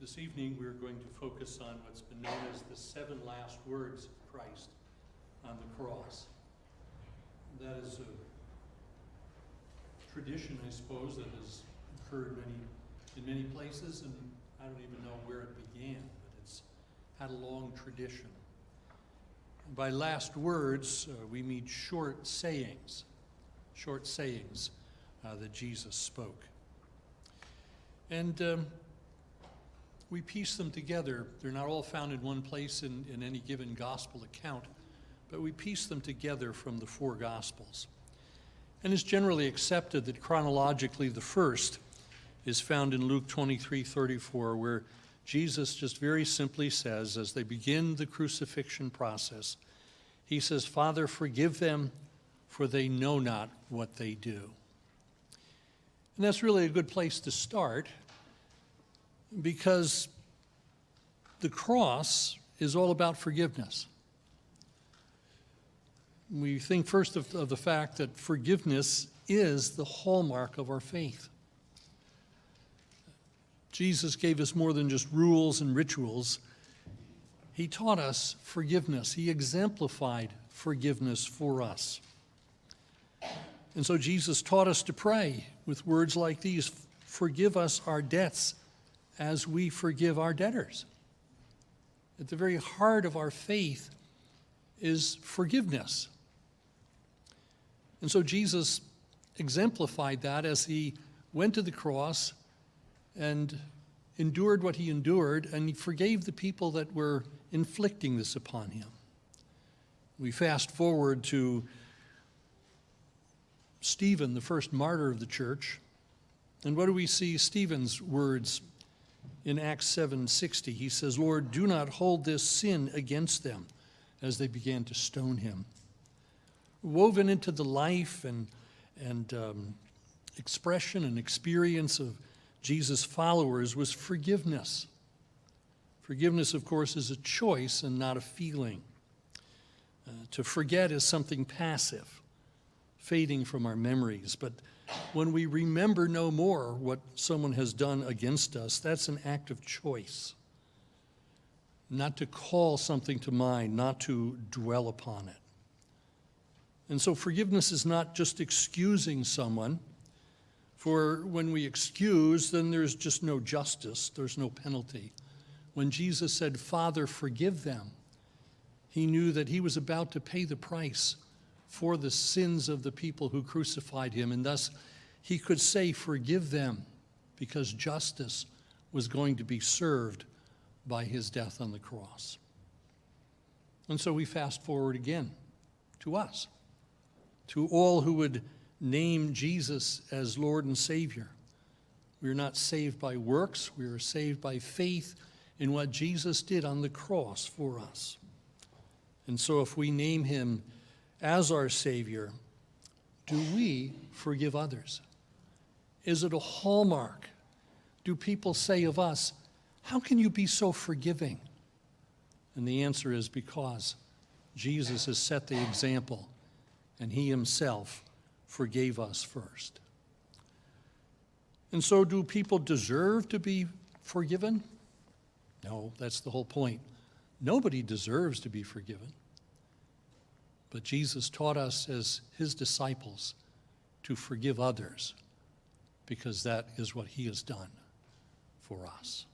This evening we're going to focus on what's been known as the 7 last words of Christ on the cross. That is a tradition, I suppose, that has occurred in many places, and I don't even know where it began, but it's had a long tradition. And by last words, we mean short sayings that Jesus spoke. And we piece them together. They're not all found in one place in any given gospel account, but we piece them together from the 4 gospels. And it's generally accepted that chronologically the first is found in Luke 23:34, where Jesus just very simply says, as they begin the crucifixion process, he says, "Father, forgive them, for they know not what they do." And that's really a good place to start, because the cross is all about forgiveness. We think first of the fact that forgiveness is the hallmark of our faith. Jesus gave us more than just rules and rituals. He taught us forgiveness. He exemplified forgiveness for us. And so Jesus taught us to pray with words like these: "Forgive us our debts as we forgive our debtors." At the very heart of our faith is forgiveness. And so Jesus exemplified that as he went to the cross and endured what he endured, and he forgave the people that were inflicting this upon him. We fast forward to Stephen, the first martyr of the church, and what do we see Stephen's words in Acts 7:60? He says, "Lord, do not hold this sin against them," as they began to stone him. Woven into the life and expression and experience of Jesus' followers was forgiveness. Forgiveness, of course, is a choice and not a feeling. To forget is something passive, fading from our memories. But when we remember no more what someone has done against us, that's an act of choice. Not to call something to mind, not to dwell upon it. And so forgiveness is not just excusing someone, for when we excuse, then there's just no justice, there's no penalty. When Jesus said, "Father, forgive them," he knew that he was about to pay the price for the sins of the people who crucified him, and thus he could say, "Forgive them," because justice was going to be served by his death on the cross. And so we fast forward again to us, to all who would name Jesus as Lord and Savior. We are not saved by works, we are saved by faith in what Jesus did on the cross for us. And so if we name him as our Savior, do we forgive others? Is it a hallmark? Do people say of us, "How can you be so forgiving?" And the answer is because Jesus has set the example, and he himself forgave us first. And so do people deserve to be forgiven? No, that's the whole point. Nobody deserves to be forgiven. But Jesus taught us as his disciples to forgive others, because that is what he has done for us.